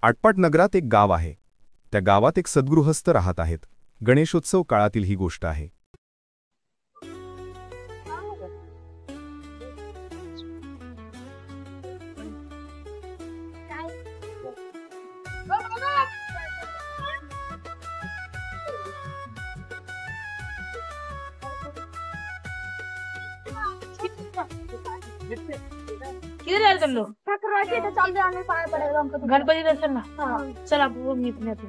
आटपाट नगरात एक गाव आहे. त्या गावात एक सद्गृहस्थ राहत आहेत. गणेशोत्सव काळातील ही गोष्ट आहे. किधर जा रहे तुम लोग? तो चल जाने पाए पड़ेगा हमको तो। गणपति दर्शन ना। हाँ। चल आप वो मीट में थे।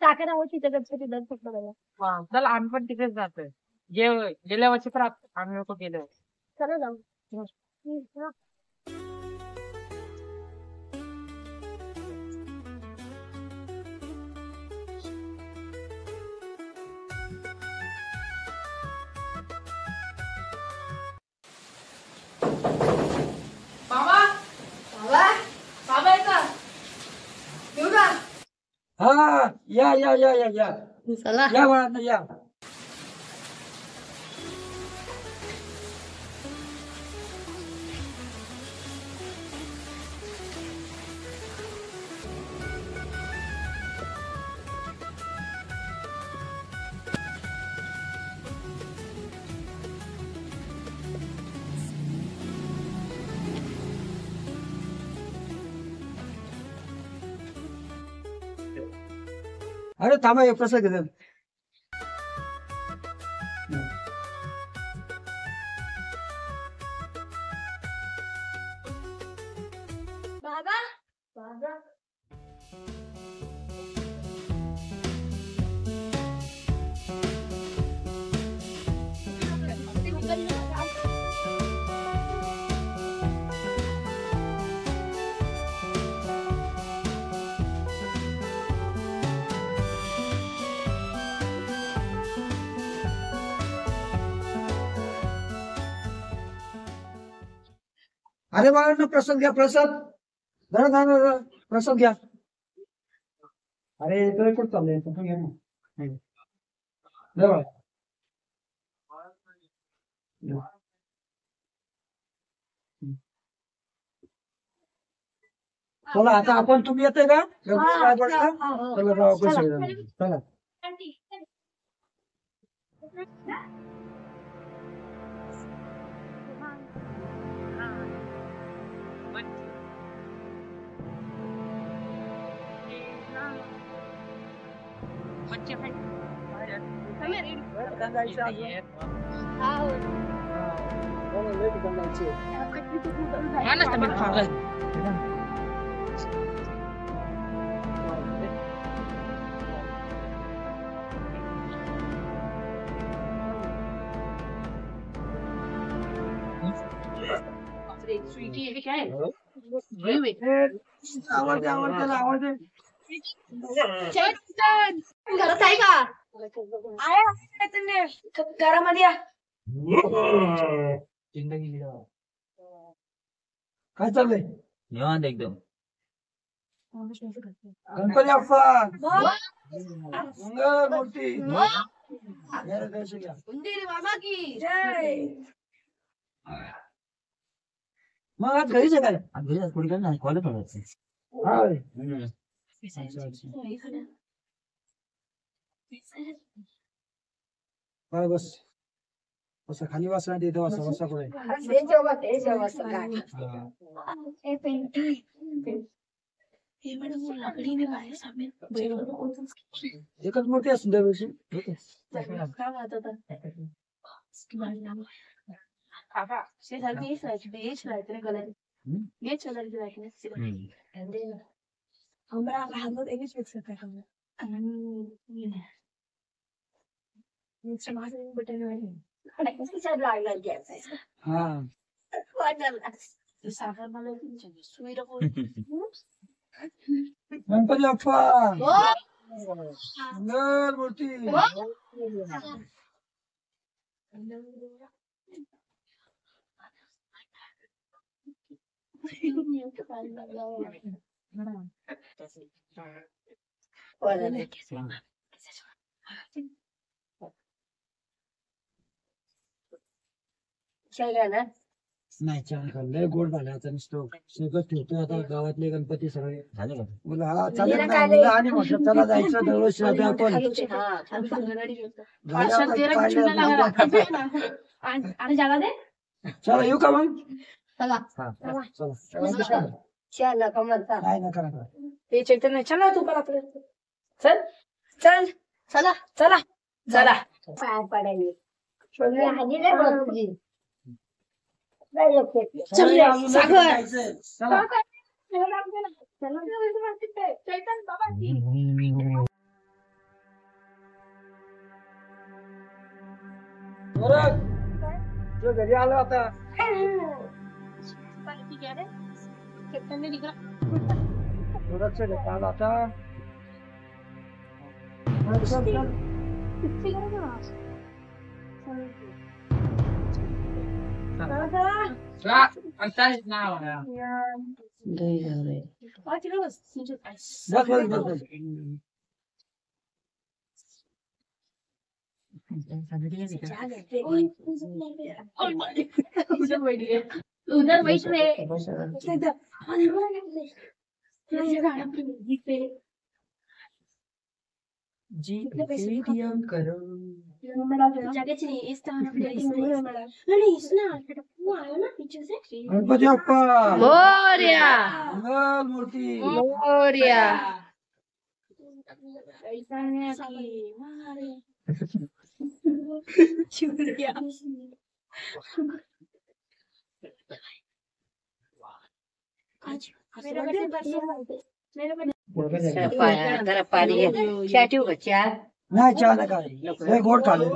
टाके ना होती जगह से दर्शन पड़ेगा। हाँ, चल आम्ही पण तिकडेच जातोय. गेल्या वर्षी पण आम्ही लोक गेलो. चलो जाओ। बाबा बाबा बाबा का येऊ का? हा या या या या या चला या बाळांनो या. अरे थांबा एक प्रसाद घेतो. बाबा बाबा अरे बाळांनो प्रसाद घ्या प्रसाद. धरा धरा धरा प्रसाद घ्या. अरे तुला कुठं चाललंय तू घ्या ना. धर बाळा. चला आता आपण तुम्ही येते का? काय पडलं? चला जाऊ आपण सगळे. चला. घरात आहे का? आया तुम्ही घरामध्ये या. काय चाललंय? निवांत एकदम. गणपती बाप्पा मंगल मूर्ती. उंदीर बाबा की जय. मग आज घरीच आहे काय? आज घरी आज थोडी काय नाही कॉलेज पडायचं. हाय. बरं बस. बसा खाली बसा आणि इथं बसा बसा पुढे. एकच मूर्ती असून दरवर्षी. हा गणपती बाप्पा मंगल मूर्ती. नाही छान लय गोड झालं आता नुसतं सगळं ठेवतोय आता गावातले गणपती सगळे झालं का? मुलं हा चालेल ना मुलं आणि म्हटलं चला जायचं दरवर्षी आता आपण आणि जागा दे. चला येऊ का मग चला. चला काय नका नका ते चैतन्य चला तू पण आपलं चल चल चला चला चला. चल रे, सागर. चला चैतन्य बाबा बरं. जो घरी आलो आता थोडंच आलो आता चल, चल. बस बस बस बस. उधर बैठ रे. गणपती बाप्पा मोरया मंगल मूर्ती मोरया. जरा पाणी घे. चहा ठेवू का चहा? नाही चहा नका लय गोड खाल्लं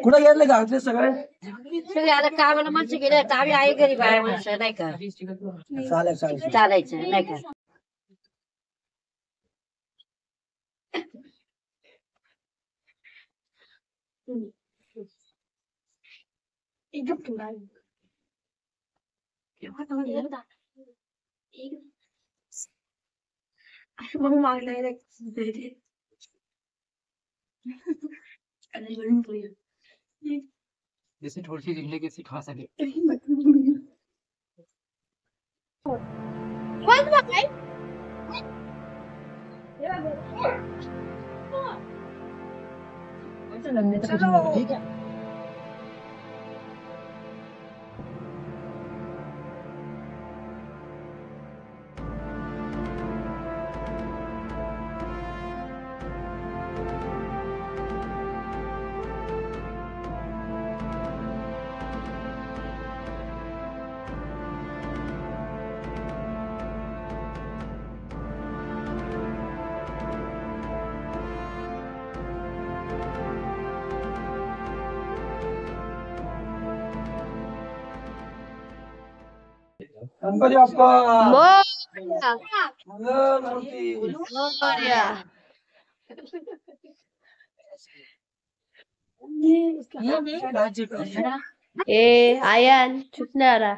कुठे गेले गावातले सगळे सगळे आता कामाला माणसं गेले तर आम्ही आहे घरी बाहेर माणसं नाही का चालेल चालेल चालायचं नाही का. जैसे थोड़ी सी जिंदगी सिखा सके. ठीक आहे गणपती बाप्पा मंगल मूर्ती मोरया. ए आयन चुप नाही आला.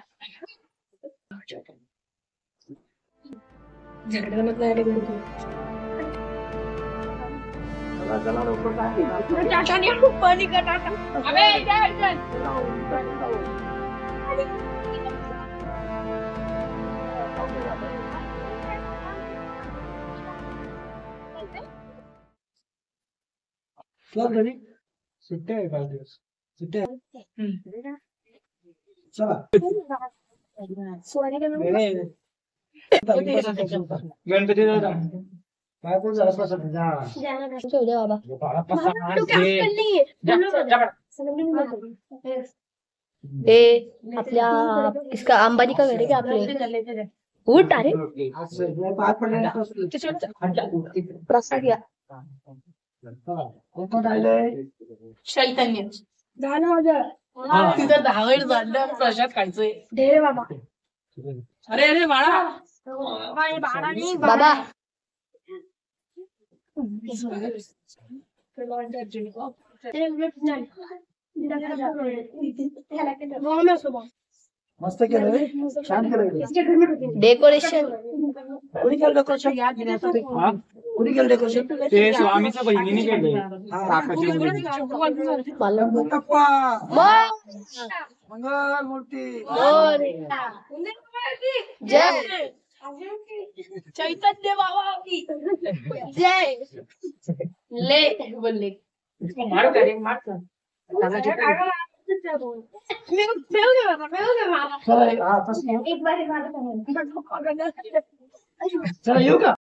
चला चला लवकर काय पाणी का टाटा. अबे चल चल घरी सुट्ट्या आहे 5 दिवस सुट्ट्या आहे. चला गणपती काय कोण झालं पासून जा ए आपल्या इसका अंबानी का घर है क्या आपले उठ अरे पाय पडले प्रसाद या कोण राहिलंय चैतन्य झालं माझं तिथं 10 वेळ झालं प्रसाद खायचंय दे रे बाबा अरे अरे बाळा बाबा मस्त केलं, छान केलं. डेकोरेशन कोणी केलं डेकोरेशन? कोणी केलं डेकोरेशन? ते स्वामीच्या बहिणीने केलंय. मोठप्पा मंगल मूर्ती. जय चैतन्य बाबा की जय ले बोलले मार करे मार कर. हा, तसं. चला येऊ का?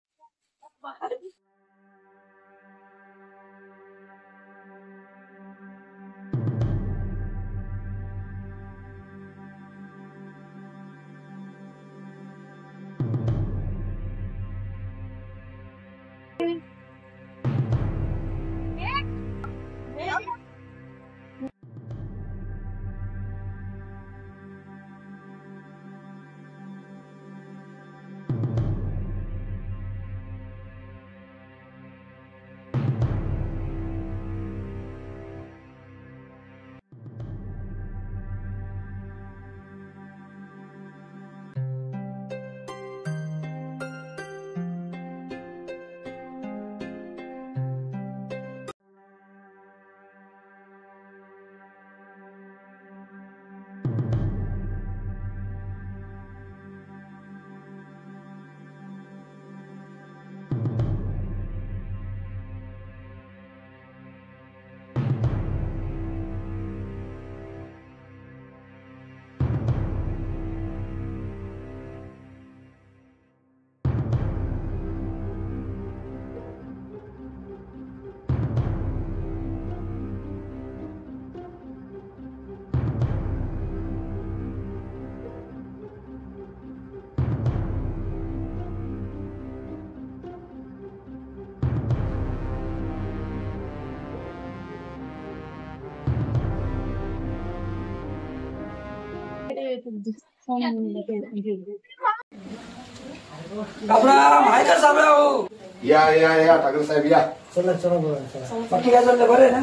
साबराम आहे का साबराव? या ठाकरे साहेब या. चला चला बरं चला. बाकी काय चाललंय, बरं आहे ना?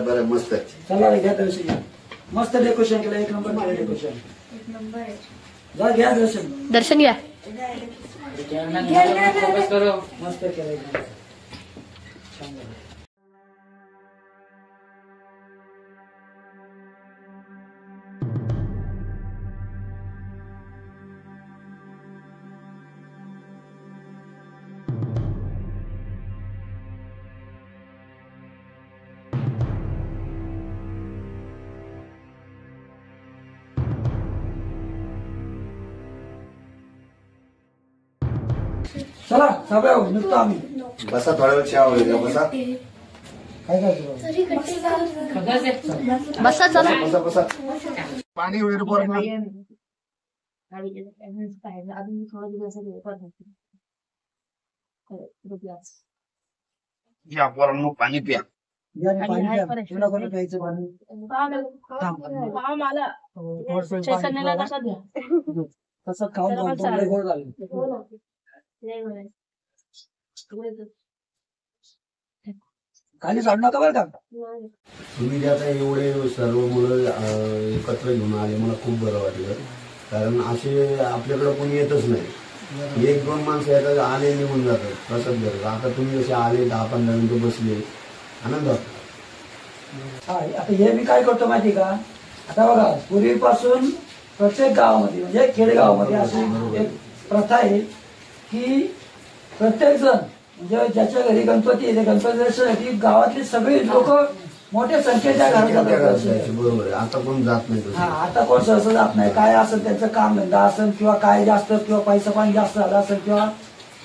बरं मस्त आहे. चला रे, घ्या दर्शन घ्या. मस्त डेकोरेशन केलं, 1 नंबर केलं डेकोरेशन. जा घ्या दर्शन. दर्शन घ्या मस्त केलं एकदम. छान झालं. चला साबराव निघतो आम्ही. बसा थोड्या वेळ चहा वगैरे बसा. काय करायचं? बसा चला बसा पाणी वगैरे पोरांना. या पोरांनो पाणी प्या. या ना, पाणी प्या. तुला कोणी प्यायचं पाणी? मला चैतन्याला कसा द्या. तसं खाऊन खाऊन तोंडले गोड झाले. खाली जाऊ नका बरं का. तुम्ही जे आता एवढे सर्व मुलं एकत्र घेऊन आले मला खूप बरं वाटलं. कारण असे आपल्याकडे कोणी येतच नाही. 1-2 माणसं येतात, आले निघून जातात प्रसाद घ्यायला. आता तुम्ही जसे आले 10-15 मिनिटं बसले, आनंद वाटतो. हा, आता हे मी काय करतो माहिती का, आता बघा पूर्वीपासून प्रत्येक गावामध्ये म्हणजे खेडेगावामध्ये अशी एक प्रथा आहे की प्रत्येक जण म्हणजे ज्याच्या घरी गणपती येते, गणपती दर्शनासाठी गावातली सगळी लोक मोठ्या संख्येच्या घरात जातात. बरोबर आहे. आता कोण जात नाही. हा, आता कोण सहसा जात नाही. काय असेल त्यांचं काम धंदा असेल किंवा काय जास्त किंवा पैसा पाणी जास्त झाला असेल किंवा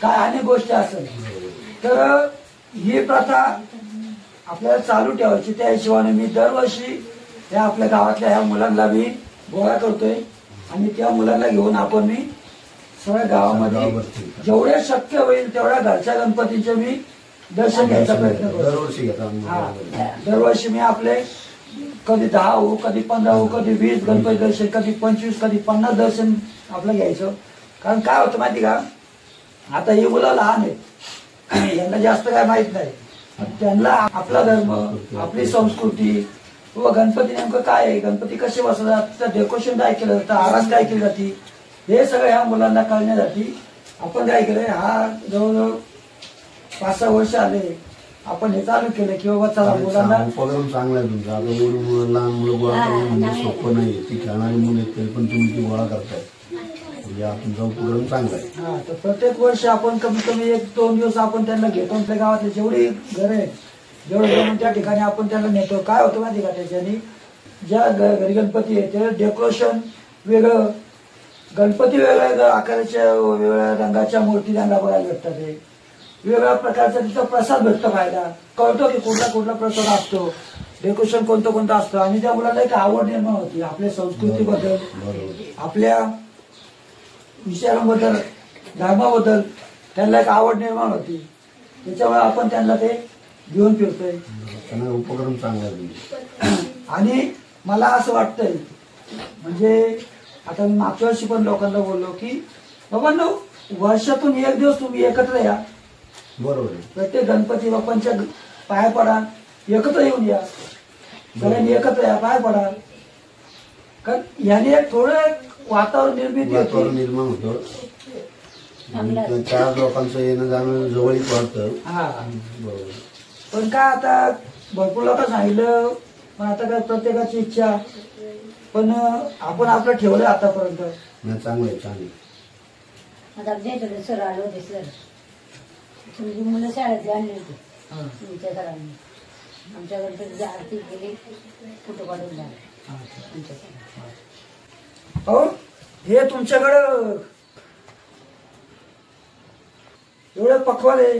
काय अनेक गोष्टी असेल, तर ही प्रथा आपल्याला चालू ठेवायची. त्या हिशोबाने मी दरवर्षी या आपल्या गावातल्या ह्या मुलांना मी गोळा करतोय आणि त्या मुलांना घेऊन आपण मी सगळ्या गावामध्ये जेवढे शक्य होईल तेवढ्या घरच्या गणपतीचे मी दर्शन घ्यायचा प्रयत्न करतो. दरवर्षी घेतात. दरवर्षी मी आपले कधी 10 हो, कधी 15 हो, कधी 20 गणपती दर्शन, कधी 25, कधी 50 दर्शन आपलं घ्यायचं. कारण काय होतं माहिती का, आता ही मुलं लहान आहेत, यांना जास्त काय माहित नाही. त्यांना आपला धर्म, आपली संस्कृती, किंवा गणपती नेमकं काय आहे, गणपती कसे बसवतात, तर डेकोरेशन काय केलं जातं, आरास काय केली जाते, हे सगळं ह्या मुलांना कळण्यासाठी आपण काय केलंय, हा जवळजवळ 5-6 वर्ष आले आपण हे चालू केलं की बाबा चला मुलांना. उपक्रम चांगला आहे तुमचा. आता एवढी मुलं लहान मुलं गोळा करणं म्हणजे सोपं नाहीये. ती खेळणारी मुलं आहेत तरी पण तुम्ही ती गोळा करताय, म्हणजे हा तुमचा उपक्रम चांगला आहे. हा, तर प्रत्येक वर्ष आपण कमीत कमी 1-2 दिवस आपण त्यांना घेतो. आपल्या गावातली जेवढी घर आहेत जेवढे जण त्या ठिकाणी आपण त्यांना नेतो. काय होतं माहिती का, त्याच्यानी ज्या घरी गणपती आहे ते डेकोरेशन वेगळं, गणपती वेगळ्या आकाराच्या वेगवेगळ्या रंगाच्या मूर्ती त्यांना बघायला भेटतात. ते वेगवेगळ्या प्रकारचा तिथं प्रसाद भेटतो खायला, कळतो की कुठला कुठला प्रसाद असतो, डेकोरेशन कोणतं कोणतं असतं. आणि त्या मुलांना एक आवड निर्माण होती आपल्या संस्कृतीबद्दल, आपल्या विचारांबद्दल, धर्माबद्दल त्यांना एक आवड निर्माण होती. त्याच्यामुळे आपण त्यांना ते घेऊन फिरतोय. त्यांना उपक्रम चांगला आहे. आणि मला असं वाटतंय, म्हणजे आता मी मागच्या वर्षी पण लोकांना बोललो की बाबांनो, वर्षातून 1 दिवस तुम्ही एकत्र या, बरोबर आहे. प्रत्येक गणपती बाप्पांच्या पाया पडा, एकत्र येऊन या, सगळ्यांनी एकत्र या, पाया पडा. कारण याने एक थोडं वातावरण निर्मिती वातावरण होते. निर्माण होतं, 4 लोकांचं येणं जाणं जवळीक वाढतं. हा, बरोबर. पण काय आता भरपूर लोक सांगितलं, पण आता काय प्रत्येकाची इच्छा, पण आपण आपलं ठेवलं आतापर्यंत. नाही, चांगलं आहे, चांगलं आहे. आता आमच्या सर आले होते. सर तुमची मुलं शाळेत आणली होती तुमच्या सरांनी. आमच्याकडे तुमची आरती केली, फोटो काढून झाले. हो, हे तुमच्याकडं एवढं पक्वाल आहे.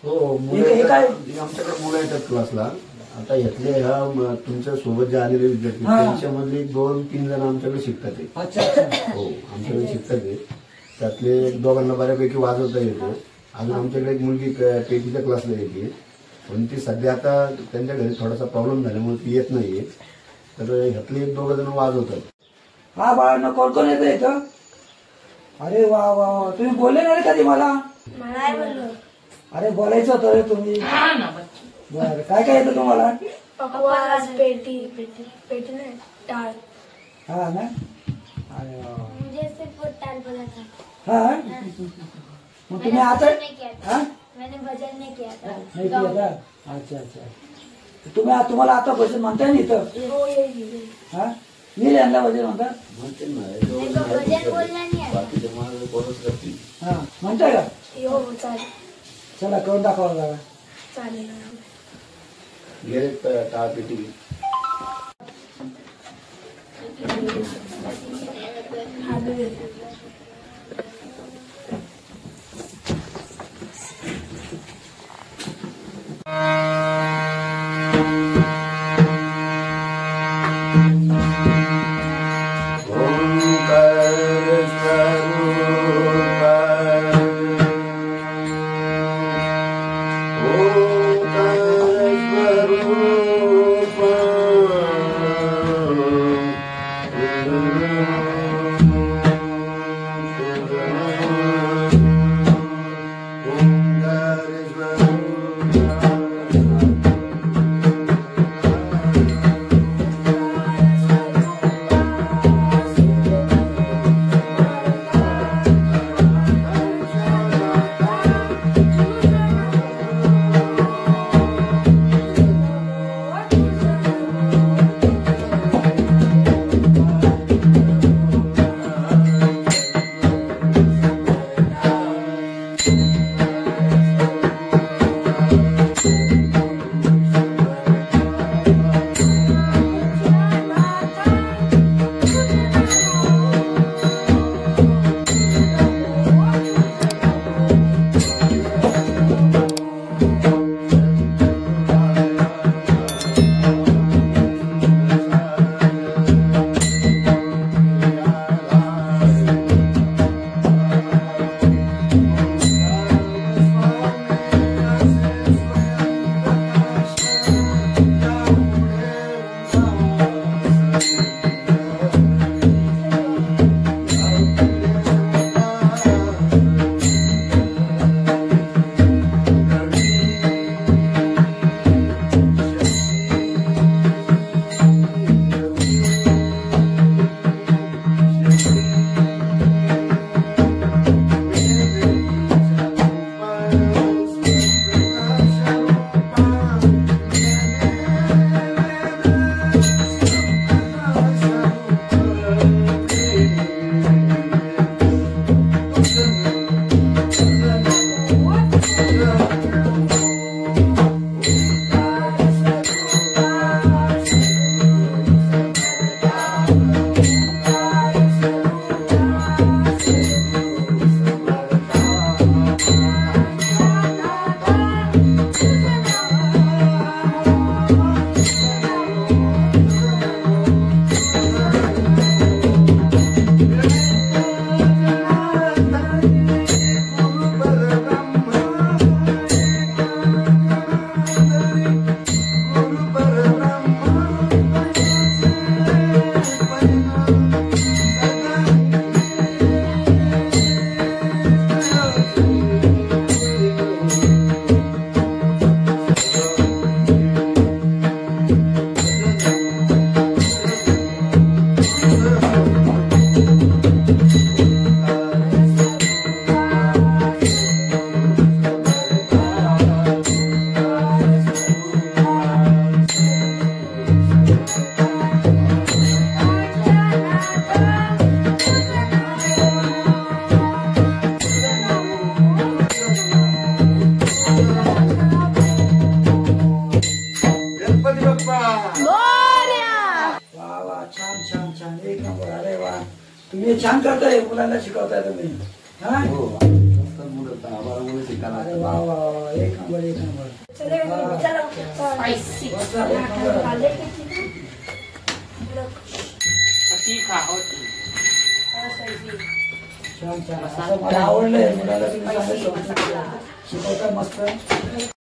हो, हे काय? आमच्याकडे मुलं येतात क्लासला. आता यातले ह्या तुमच्या सोबत जे आलेले विद्यार्थी हा. त्यांच्यामधले 2-3 जण आमच्याकडे शिकतात आहे. अच्छा अच्छा. हो, आमच्याकडे शिकतात आहे. त्यातले 2 बऱ्यापैकी वाजवता येतो. अजून आमच्याकडे एक मुलगी पेटीच्या क्लासला येते, पण ती सध्या आता त्यांच्या घरी थोडासा प्रॉब्लेम झाल्यामुळे ती येत नाहीये. तर ह्यातले 1-2 जण वाजवतात. हा बाळांना कोण कोण येतं इथं? अरे वा वा वा, तुम्ही बोलले नाही कधी मला? अरे बोलायचं होतं रे तुम्ही. बरं, काय काय येतं तुम्हाला? पकवास, पेटी पेटी पेटी नाही, टाळ. हा ना. अरे वा. मुझे सिर्फ टाल बजा था. हा, मग तुम्ही आता हा मैंने भजन नहीं किया था. नाही केलं का? अच्छा अच्छा. तुम्हाला आता भजन म्हणताय ना इथं? हो, ये हा, मी यांना भजन म्हणतात. म्हणते ना, भजन बोलना नहीं आता. बाकीचे मला कोणच करतील. हा, म्हणताय का? हो, चालेल चला करून दाखवा जरा. चालेल. गेले टाळ पेटी. हे छान करताय, मुलांना शिकवताय तुम्ही. हा? हो मस्त मुलं 10-12 मुलं शिकायला अरे लागतात. वा वा वा, एक नंबर एक नंबर. स्पायसी मस्त, एक नंबर. ती खा हो ती. छान छान. असं मला आवडलंय, मुलाला तुम्ही चांगलं शिकवताय मस्त.